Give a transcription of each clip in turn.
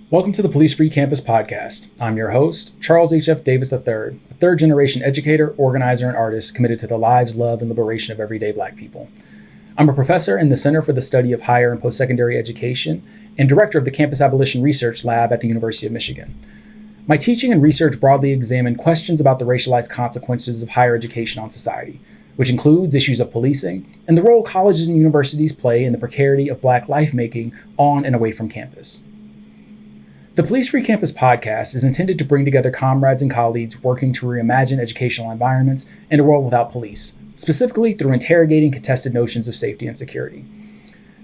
Welcome to the Police Free Campus podcast. I'm your host, Charles H.F. Davis III, a third-generation educator, organizer, and artist committed to the lives, love, and liberation of everyday Black people. I'm a professor in the Center for the Study of Higher and Post-Secondary Education and director of the Campus Abolition Research Lab at the University of Michigan. My teaching and research broadly examine questions about the racialized consequences of higher education on society, which includes issues of policing and the role colleges and universities play in the precarity of Black life-making on and away from campus. The Police Free Campus podcast is intended to bring together comrades and colleagues working to reimagine educational environments in a world without police, specifically through interrogating contested notions of safety and security.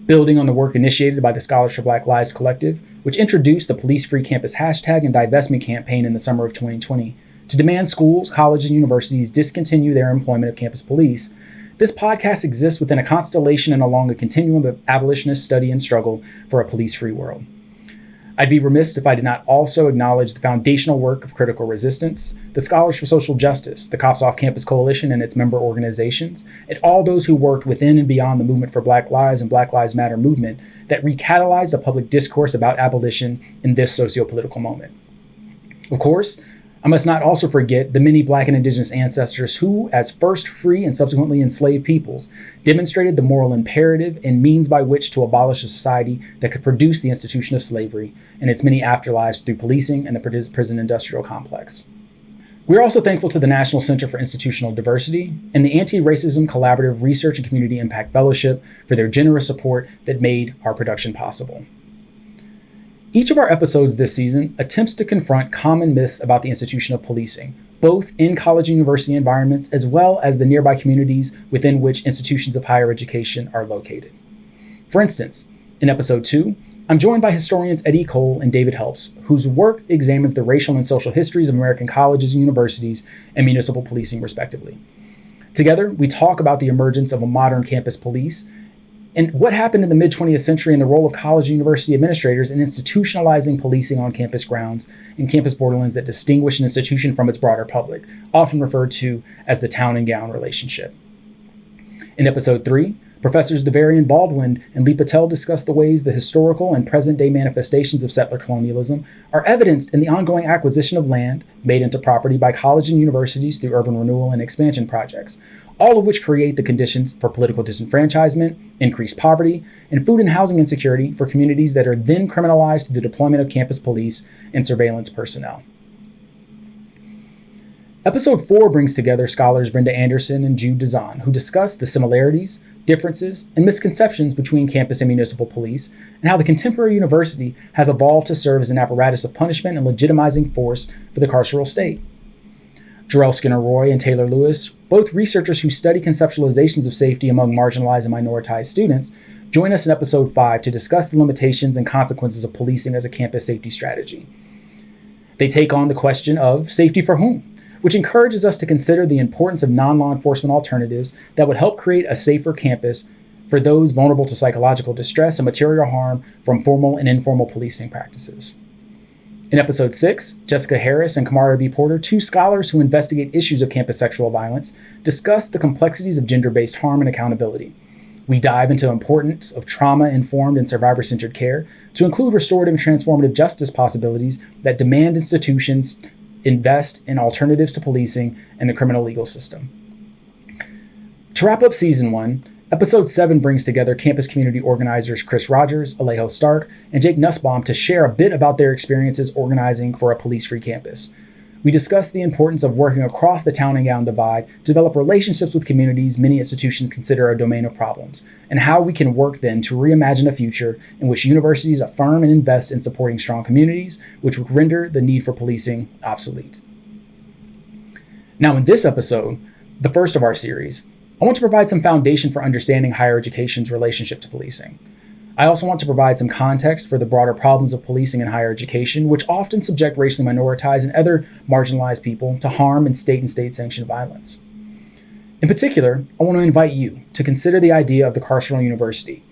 Building on the work initiated by the Scholars for Black Lives Collective, which introduced the Police Free Campus hashtag and divestment campaign in the summer of 2020 to demand schools, colleges, and universities discontinue their employment of campus police, this podcast exists within a constellation and along a continuum of abolitionist study and struggle for a police-free world. I'd be remiss if I did not also acknowledge the foundational work of Critical Resistance, the Scholars for Social Justice, the Cops Off Campus Coalition and its member organizations, and all those who worked within and beyond the movement for Black Lives and Black Lives Matter movement that recatalyzed a public discourse about abolition in this socio-political moment. Of course, I must not also forget the many Black and Indigenous ancestors who, as first free and subsequently enslaved peoples, demonstrated the moral imperative and means by which to abolish a society that could produce the institution of slavery and its many afterlives through policing and the prison industrial complex. We are also thankful to the National Center for Institutional Diversity and the Anti-Racism Collaborative Research and Community Impact Fellowship for their generous support that made our production possible. Each of our episodes this season attempts to confront common myths about the institution of policing, both in college and university environments, as well as the nearby communities within which institutions of higher education are located. For instance, in episode 2, I'm joined by historians Eddie Cole and David Helps, whose work examines the racial and social histories of American colleges and universities and municipal policing, respectively. Together, we talk about the emergence of a modern campus police and what happened in the mid-20th century and the role of college and university administrators in institutionalizing policing on campus grounds and campus borderlands that distinguish an institution from its broader public, often referred to as the town and gown relationship. In episode 3, Professors DeVarian Baldwin and Lee Patel discuss the ways the historical and present-day manifestations of settler colonialism are evidenced in the ongoing acquisition of land made into property by colleges and universities through urban renewal and expansion projects, all of which create the conditions for political disenfranchisement, increased poverty, and food and housing insecurity for communities that are then criminalized through the deployment of campus police and surveillance personnel. Episode 4 brings together scholars Brenda Anderson and Jude Dazan, who discuss the similarities, differences, and misconceptions between campus and municipal police, and how the contemporary university has evolved to serve as an apparatus of punishment and legitimizing force for the carceral state. Jarrell Skinner-Roy and Taylor Lewis, both researchers who study conceptualizations of safety among marginalized and minoritized students, join us in episode 5 to discuss the limitations and consequences of policing as a campus safety strategy. They take on the question of safety for whom, which encourages us to consider the importance of non-law enforcement alternatives that would help create a safer campus for those vulnerable to psychological distress and material harm from formal and informal policing practices. In episode 6, Jessica Harris and Kamara B. Porter, two scholars who investigate issues of campus sexual violence, discuss the complexities of gender-based harm and accountability. We dive into the importance of trauma-informed and survivor-centered care to include restorative and transformative justice possibilities that demand institutions invest in alternatives to policing and the criminal legal system. To wrap up Season 1, Episode 7 brings together campus community organizers Chris Rogers, Alejo Stark, and Jake Nussbaum to share a bit about their experiences organizing for a police-free campus. We discuss the importance of working across the town and gown divide to develop relationships with communities many institutions consider a domain of problems, and how we can work then to reimagine a future in which universities affirm and invest in supporting strong communities, which would render the need for policing obsolete. Now, in this episode, the first of our series, I want to provide some foundation for understanding higher education's relationship to policing. I also want to provide some context for the broader problems of policing in higher education, which often subject racially minoritized and other marginalized people to harm and state-sanctioned violence. In particular, I want to invite you to consider the idea of the carceral university,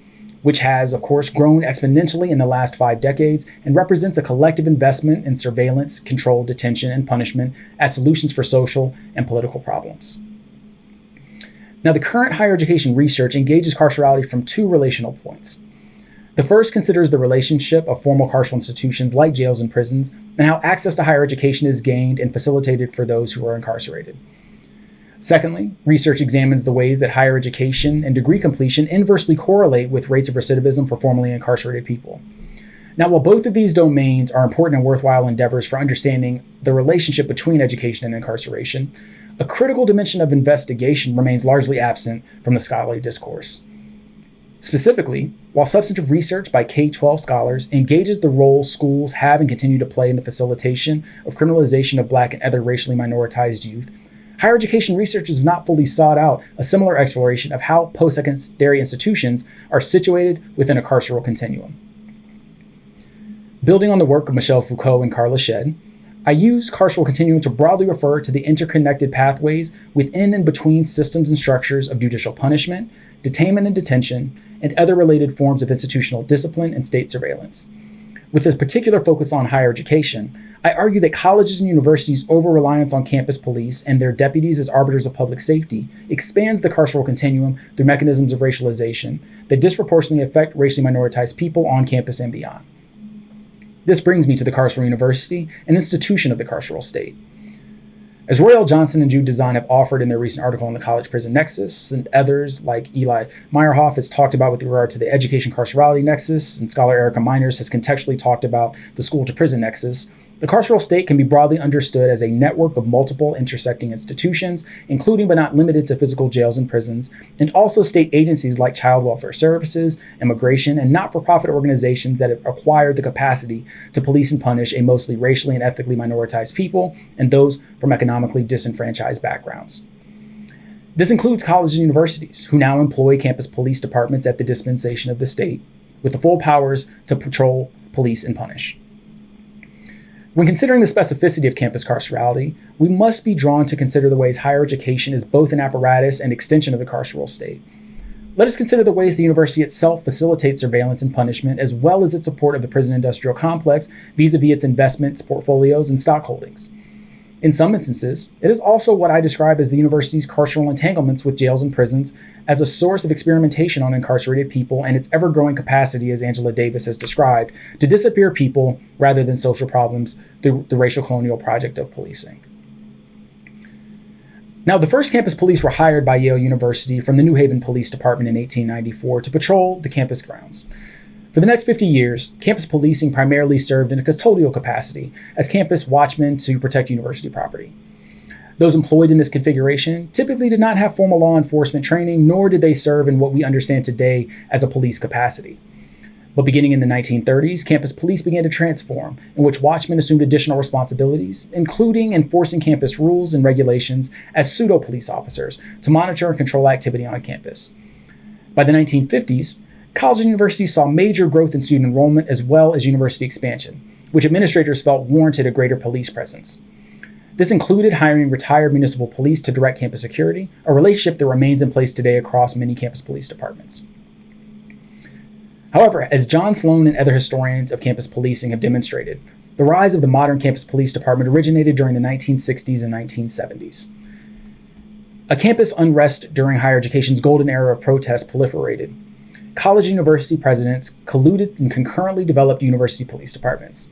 which has, of course, grown exponentially in the last 5 decades and represents a collective investment in surveillance, control, detention, and punishment as solutions for social and political problems. Now, the current higher education research engages carcerality from 2 relational points. The first considers the relationship of formal carceral institutions like jails and prisons and how access to higher education is gained and facilitated for those who are incarcerated. Secondly, research examines the ways that higher education and degree completion inversely correlate with rates of recidivism for formerly incarcerated people. Now, while both of these domains are important and worthwhile endeavors for understanding the relationship between education and incarceration, a critical dimension of investigation remains largely absent from the scholarly discourse. Specifically, while substantive research by K-12 scholars engages the role schools have and continue to play in the facilitation of criminalization of Black and other racially minoritized youth, higher education researchers have not fully sought out a similar exploration of how post-secondary institutions are situated within a carceral continuum. Building on the work of Michel Foucault and Carla Shedd, I use carceral continuum to broadly refer to the interconnected pathways within and between systems and structures of judicial punishment, detainment and detention, and other related forms of institutional discipline and state surveillance. With a particular focus on higher education, I argue that colleges and universities' over-reliance on campus police and their deputies as arbiters of public safety expands the carceral continuum through mechanisms of racialization that disproportionately affect racially minoritized people on campus and beyond. This brings me to the carceral university, an institution of the carceral state. As Roy L. Johnson and Jude Design have offered in their recent article on the college-prison nexus, and others like Eli Meyerhoff has talked about with regard to the education-carcerality nexus, and scholar Erica Miners has contextually talked about the school-to-prison nexus, the carceral state can be broadly understood as a network of multiple intersecting institutions, including but not limited to physical jails and prisons, and also state agencies like child welfare services, immigration, and not-for-profit organizations that have acquired the capacity to police and punish a mostly racially and ethnically minoritized people and those from economically disenfranchised backgrounds. This includes colleges and universities, who now employ campus police departments at the dispensation of the state, with the full powers to patrol, police, and punish. When considering the specificity of campus carcerality, we must be drawn to consider the ways higher education is both an apparatus and extension of the carceral state. Let us consider the ways the university itself facilitates surveillance and punishment, as well as its support of the prison industrial complex vis-a-vis its investments, portfolios, and stock holdings. In some instances, it is also what I describe as the university's carceral entanglements with jails and prisons as a source of experimentation on incarcerated people and its ever-growing capacity, as Angela Davis has described, to disappear people rather than social problems through the racial colonial project of policing. Now, the first campus police were hired by Yale University from the New Haven Police Department in 1894 to patrol the campus grounds. For the next 50 years, campus policing primarily served in a custodial capacity as campus watchmen to protect university property. Those employed in this configuration typically did not have formal law enforcement training, nor did they serve in what we understand today as a police capacity. But beginning in the 1930s, campus police began to transform, in which watchmen assumed additional responsibilities, including enforcing campus rules and regulations as pseudo-police officers to monitor and control activity on campus. By the 1950s, colleges and universities saw major growth in student enrollment as well as university expansion, which administrators felt warranted a greater police presence. This included hiring retired municipal police to direct campus security, a relationship that remains in place today across many campus police departments. However, as John Sloan and other historians of campus policing have demonstrated, the rise of the modern campus police department originated during the 1960s and 1970s. A campus unrest during higher education's golden era of protest proliferated. College and university presidents colluded and concurrently developed university police departments.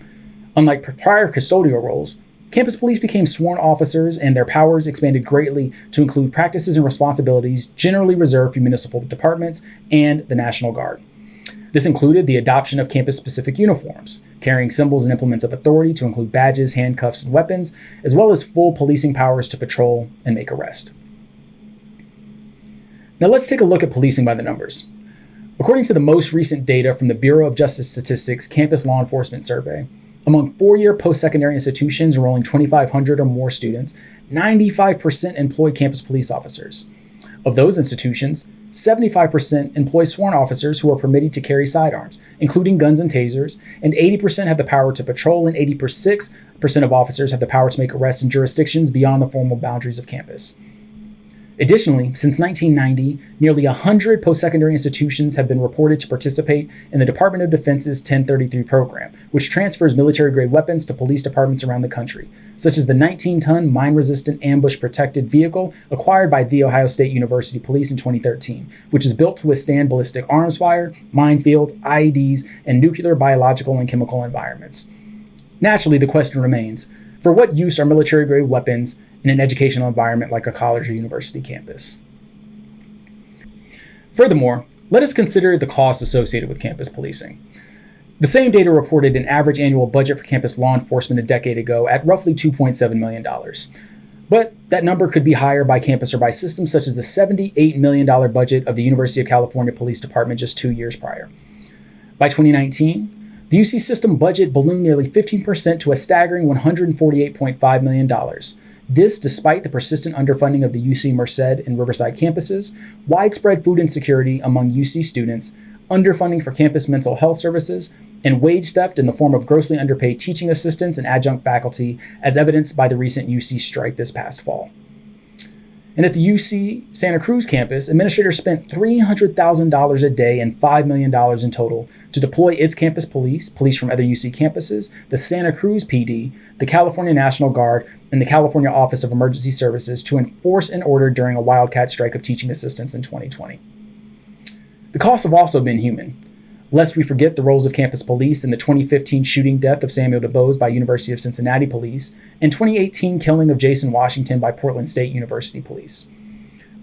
Unlike prior custodial roles, campus police became sworn officers, and their powers expanded greatly to include practices and responsibilities generally reserved for municipal departments and the National Guard. This included the adoption of campus-specific uniforms, carrying symbols and implements of authority to include badges, handcuffs, and weapons, as well as full policing powers to patrol and make arrest. Now let's take a look at policing by the numbers. According to the most recent data from the Bureau of Justice Statistics Campus Law Enforcement Survey, among four-year post-secondary institutions enrolling 2,500 or more students, 95% employ campus police officers. Of those institutions, 75% employ sworn officers who are permitted to carry sidearms, including guns and tasers, and 80% have the power to patrol, and 86% of officers have the power to make arrests in jurisdictions beyond the formal boundaries of campus. Additionally, since 1990, nearly 100 post-secondary institutions have been reported to participate in the Department of Defense's 1033 program, which transfers military-grade weapons to police departments around the country, such as the 19-ton mine-resistant ambush-protected vehicle acquired by The Ohio State University Police in 2013, which is built to withstand ballistic arms fire, minefields, IEDs, and nuclear, biological, and chemical environments. Naturally, the question remains, for what use are military-grade weapons in an educational environment like a college or university campus? Furthermore, let us consider the costs associated with campus policing. The same data reported an average annual budget for campus law enforcement a decade ago at roughly $2.7 million. But that number could be higher by campus or by system, such as the $78 million budget of the University of California Police Department just 2 years prior. By 2019, the UC system budget ballooned nearly 15% to a staggering $148.5 million. This despite the persistent underfunding of the UC Merced and Riverside campuses, widespread food insecurity among UC students, underfunding for campus mental health services, and wage theft in the form of grossly underpaid teaching assistants and adjunct faculty, as evidenced by the recent UC strike this past fall. And at the UC Santa Cruz campus, administrators spent $300,000 a day and $5 million in total to deploy its campus police from other UC campuses, the Santa Cruz PD, the California National Guard, and the California Office of Emergency Services to enforce an order during a wildcat strike of teaching assistants in 2020. The costs have also been human. Lest we forget the roles of campus police in the 2015 shooting death of Samuel DuBose by University of Cincinnati Police and 2018 killing of Jason Washington by Portland State University Police.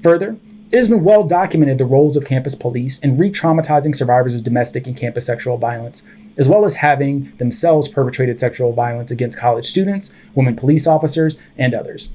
Further, it has been well documented the roles of campus police in re-traumatizing survivors of domestic and campus sexual violence, as well as having themselves perpetrated sexual violence against college students, women police officers, and others.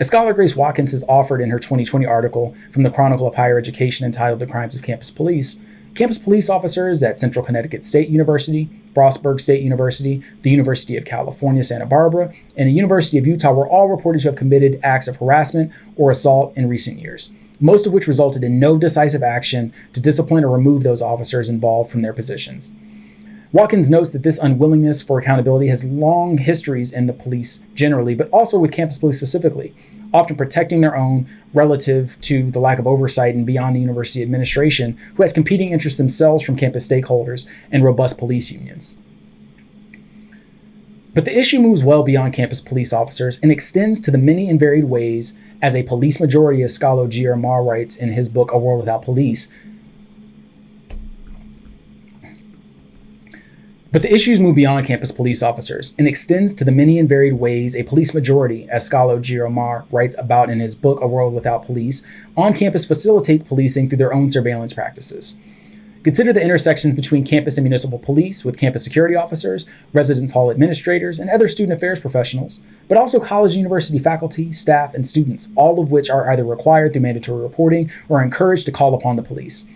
As scholar Grace Watkins has offered in her 2020 article from the Chronicle of Higher Education entitled The Crimes of Campus Police, campus police officers at Central Connecticut State University, Frostburg State University, the University of California, Santa Barbara, and the University of Utah were all reported to have committed acts of harassment or assault in recent years, most of which resulted in no decisive action to discipline or remove those officers involved from their positions. Watkins notes that this unwillingness for accountability has long histories in the police generally, but also with campus police specifically, often protecting their own relative to the lack of oversight and beyond the university administration, who has competing interests themselves from campus stakeholders and robust police unions. But the issue moves well beyond campus police officers and extends to the many and varied ways as a police majority, as scholar G.R. Marr writes in his book, A World Without Police. But the issues move beyond campus police officers and extends to the many and varied ways a police majority, as scholar G.R. Marr writes about in his book, A World Without Police, on campus facilitate policing through their own surveillance practices. Consider the intersections between campus and municipal police with campus security officers, residence hall administrators, and other student affairs professionals, but also college and university faculty, staff, and students, all of which are either required through mandatory reporting or are encouraged to call upon the police.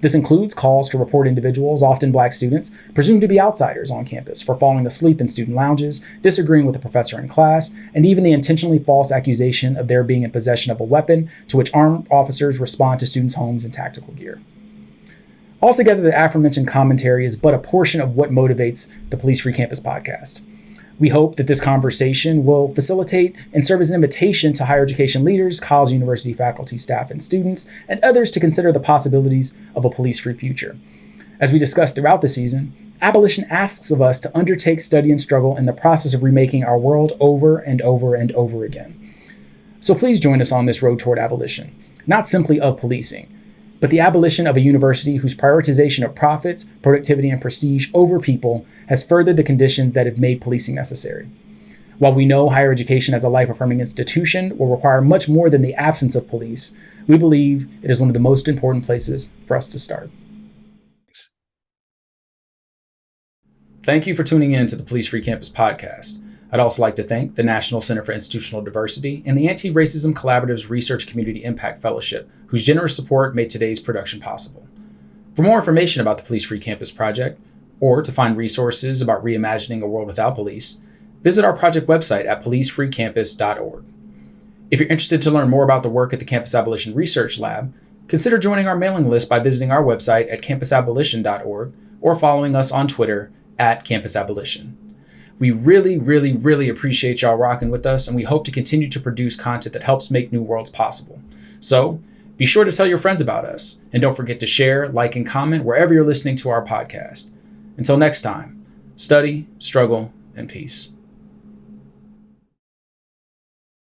This includes calls to report individuals, often Black students, presumed to be outsiders on campus for falling asleep in student lounges, disagreeing with a professor in class, and even the intentionally false accusation of their being in possession of a weapon, to which armed officers respond to students' homes in tactical gear. Altogether, the aforementioned commentary is but a portion of what motivates the Police Free Campus podcast. We hope that this conversation will facilitate and serve as an invitation to higher education leaders, college and university faculty, staff, and students, and others to consider the possibilities of a police-free future. As we discussed throughout the season, Abolition asks of us to undertake study and struggle in the process of remaking our world over and over and over again. So please join us on this road toward abolition, not simply of policing, but the abolition of a university whose prioritization of profits, productivity, and prestige over people has furthered the conditions that have made policing necessary. While we know higher education as a life-affirming institution will require much more than the absence of police, we believe it is one of the most important places for us to start. Thank you for tuning in to the Police Free Campus podcast. I'd also like to thank the National Center for Institutional Diversity and the Anti-Racism Collaborative's Research Community Impact Fellowship, whose generous support made today's production possible. For more information about the Police Free Campus project, or to find resources about reimagining a world without police, visit our project website at policefreecampus.org. If you're interested to learn more about the work at the Campus Abolition Research Lab, consider joining our mailing list by visiting our website at campusabolition.org or following us on Twitter at Campus Abolition. We really, really, really appreciate y'all rocking with us, and we hope to continue to produce content that helps make new worlds possible. So be sure to tell your friends about us, and don't forget to share, like, and comment wherever you're listening to our podcast. Until next time, study, struggle, and peace.